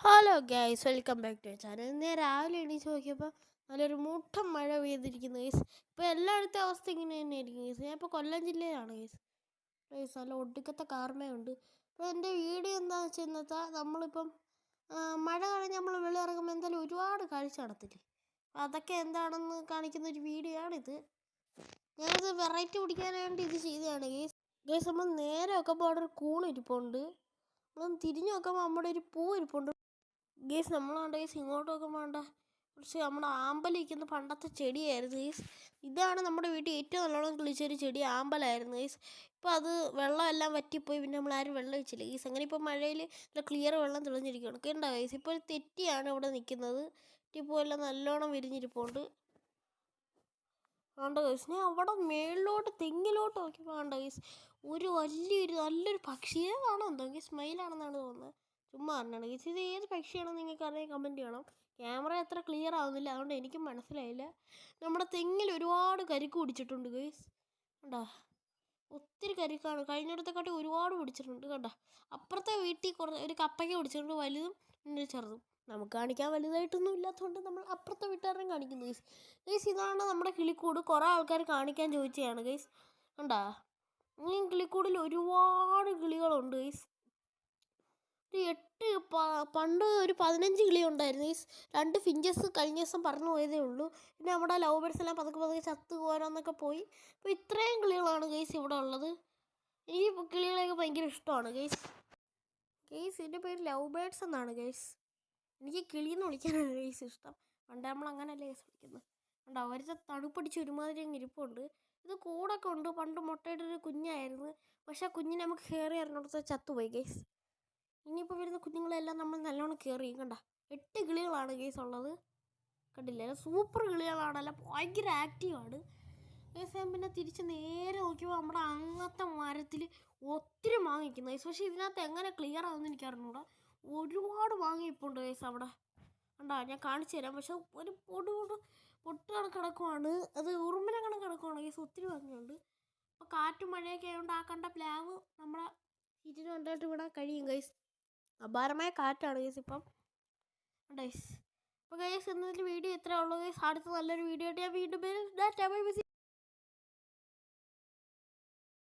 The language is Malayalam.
Hello guys, welcome back to channel. ഇന്ന് രാവിലെ എണീച്ച് നോക്കിയപ്പോൾ നല്ലൊരു മുട്ടം മഴ പെയ്തിരിക്കുന്നു ഗൈസ്. ഇപ്പോൾ എല്ലായിടത്തെ അവസ്ഥ ഇങ്ങനെ തന്നെ ആയിരിക്കും ഗൈസ്. ഞാൻ ഇപ്പോൾ കൊല്ലം ജില്ലയിലാണ് ഗൈസ്. നല്ല ഒടുക്കത്തെ കാർമയുണ്ട്. ഇപ്പോൾ എൻ്റെ വീഡിയോ എന്താണെന്ന് വെച്ചാൽ ഇന്നത്തെ നമ്മളിപ്പം മഴ കഴിഞ്ഞ് നമ്മൾ വെളിയിറങ്ങുമ്പോൾ എന്തായാലും ഒരുപാട് കാഴ്ച നടത്തില്ലേ. അതൊക്കെ എന്താണെന്ന് കാണിക്കുന്ന ഒരു വീഡിയോ ആണിത്. ഞാനിത് വെറൈറ്റി പിടിക്കാൻ വേണ്ടി ഇത് ചെയ്തതാണ് ഗൈസ്. ഗൈസ്, നമ്മൾ നേരെ നോക്കുമ്പോൾ അവിടെ ഒരു കൂണിരിപ്പുണ്ട്. നമ്മളൊന്ന് തിരിഞ്ഞു നോക്കുമ്പോൾ നമ്മുടെ ഒരു പൂ ഇരിപ്പുണ്ട് ഗീസ്. നമ്മളാണ്ട് ഗീസ് ഇങ്ങോട്ട് നോക്കുമ്പോൾ വേണ്ട കുറച്ച് നമ്മുടെ ആമ്പലിരിക്കുന്ന പണ്ടത്തെ ചെടിയായിരുന്നു ഗീസ്. ഇതാണ് നമ്മുടെ വീട്ടിൽ ഏറ്റവും നല്ലോണം കിളിച്ചൊരു ചെടി, ആമ്പലായിരുന്നു ഗീസ്. ഇപ്പോൾ അത് വെള്ളമെല്ലാം വറ്റിപ്പോയി, പിന്നെ നമ്മളാരും വെള്ളം ഒഴിച്ചില്ല ഗീസ്. അങ്ങനെ ഇപ്പോൾ മഴയിൽ നല്ല ക്ലിയർ വെള്ളം തെളിഞ്ഞിരിക്കുകയാണ്. കണ്ടോ ഗീസ്, ഇപ്പോൾ തെറ്റിയാണ് ഇവിടെ നിൽക്കുന്നത്. ഇപ്പോൾ എല്ലാം നല്ലോണം വിരിഞ്ഞിരിപ്പുണ്ട്. വേണ്ട ഗൈസ്, ഞാൻ അവിടെ മേളിലോട്ട് തെങ്ങിലോട്ട് നോക്കിയപ്പോൾ വേണ്ട ഗൈസ് ഒരു വലിയൊരു നല്ലൊരു പക്ഷിയെ കാണാൻ എന്തോ ഗൈസ്, മയിലാണെന്നാണ് തോന്നുന്നത്. ചുമ്മാ പറഞ്ഞാണ് ഗൈസ്. ഇത് ഏത് പക്ഷിയാണെന്ന് നിങ്ങൾക്ക് അറിയാൻ കമൻറ്റ് ചെയ്യണം. ക്യാമറ അത്ര ക്ലിയർ ആവുന്നില്ല, അതുകൊണ്ട് എനിക്കും മനസ്സിലായില്ല. നമ്മുടെ തെങ്ങിൽ ഒരുപാട് കരിക്ക് പിടിച്ചിട്ടുണ്ട് ഗൈസ്. കണ്ടാ, ഒത്തിരി കരിക്കാണ്. കഴിഞ്ഞിടത്തെക്കാട്ടി ഒരുപാട് പിടിച്ചിട്ടുണ്ട്. കണ്ടാ, അപ്പുറത്തെ വീട്ടിൽ ഒരു കപ്പയ്ക്ക് പിടിച്ചിട്ടുണ്ട്, വലുതും പിന്നെ ചെറുതും. നമുക്ക് കാണിക്കാൻ വലുതായിട്ടൊന്നും ഇല്ലാത്തതുകൊണ്ട് നമ്മൾ അപ്പുറത്തെ വീട്ടുകാരെയും കാണിക്കുന്നു ഗൈസ്. ഗൈസ്, ഇതാണ് നമ്മുടെ കിളിക്കൂട്. കുറേ ആൾക്കാർ കാണിക്കാൻ ചോദിച്ചതാണ് ഗൈസ്. കണ്ടാ, ഈ കിളിക്കൂടിൽ ഒരുപാട് കിളികളുണ്ട് ഗൈസ്. പണ്ട് ഒരു 15 കിളി ഉണ്ടായിരുന്നു ഗൈസ്. 2 ഫിഞ്ചസ് കഴിഞ്ഞ ദിവസം പറന്നു പോയതേ ഉള്ളൂ. പിന്നെ നമ്മുടെ ലവ് ബേർഡ്സ് എല്ലാം പതുക്കെ പതുക്കെ ചത്ത് പോരാന്നൊക്കെ പോയി. അപ്പോൾ ഇത്രയും കിളികളാണ് ഗൈസ് ഇവിടെ ഉള്ളത്. ഈ കിളികളെയൊക്കെ ഭയങ്കര ഇഷ്ടമാണ് ഗൈസ്. ഇതിൻ്റെ പേര് ലവ് ബേർഡ്സ് എന്നാണ് ഗൈസ്. എനിക്ക് കിളിയെന്ന് വിളിക്കാനാണ് ഗൈസ് ഇഷ്ടം. പണ്ട് നമ്മൾ അങ്ങനെയല്ലേ ഗൈസ് വിളിക്കുന്നത്. കണ്ടോ, അവരുടെ തണുപ്പടിച്ച് ഒരുമാതിരി അങ്ങ് ഇരിപ്പുണ്ട്. ഇത് കൂടൊക്കെ ഉണ്ട്. പണ്ട് മുട്ടയിട്ടൊരു കുഞ്ഞായിരുന്നു, പക്ഷേ ആ കുഞ്ഞിനെ നമുക്ക് കയറി അറിഞ്ഞിടത്ത് ചത്തുപോയി ഗൈസ്. ഇനിയിപ്പോൾ വരുന്ന കുഞ്ഞുങ്ങളെല്ലാം നമ്മൾ നല്ലോണം കെയർ ചെയ്യും. കണ്ട, 8 കിളികളാണ് ഗൈസ് ഉള്ളത്. കണ്ടില്ലേ, സൂപ്പർ കിളികളാണല്ല, ഭയങ്കര ആക്റ്റീവാണ് ഗൈസ്. ഞാൻ പിന്നെ തിരിച്ച് നേരെ നോക്കിയപ്പോൾ നമ്മുടെ അങ്ങനത്തെ മരത്തിൽ ഒത്തിരി മാങ്ങ നിൽക്കുന്നു ഗൈസ്. പക്ഷേ ഇതിനകത്ത് എങ്ങനെ ക്ലിയർ ആവുമെന്ന് എനിക്ക് അറിഞ്ഞൂടാ. ഒരുപാട് മാങ്ങ ഇപ്പുണ്ട് ഗൈസ് അവിടെ. കണ്ടാ, ഞാൻ കാണിച്ചു തരാം. പക്ഷെ ഒരു പൊട്ട് കണക്ക് കിടക്കുവാണ്, അത് ഉറുമ്പിനെ കണക്ക് കിടക്കുവാണ് ഗൈസ്. ഒത്തിരി മാങ്ങയുണ്ട്. അപ്പോൾ കാറ്റും മഴയൊക്കെ ആയതുകൊണ്ട് ആ കണ്ട പ്ലാവ് നമ്മളെ ചുറ്റിനും കണ്ടിട്ട് ഇവിടെ കഴിയും ഗൈസ്. അപാരമായ കാറ്റാണ് ഗൈസ് ഇപ്പം. ഗൈസ്, അപ്പോൾ ഗൈസ് ഇന്നത്തെ വീഡിയോ ഇത്രേ ഉള്ളൂ ഗൈസ്. അടുത്ത നല്ലൊരു വീഡിയോ ആയിട്ട് ഞാൻ വീണ്ടും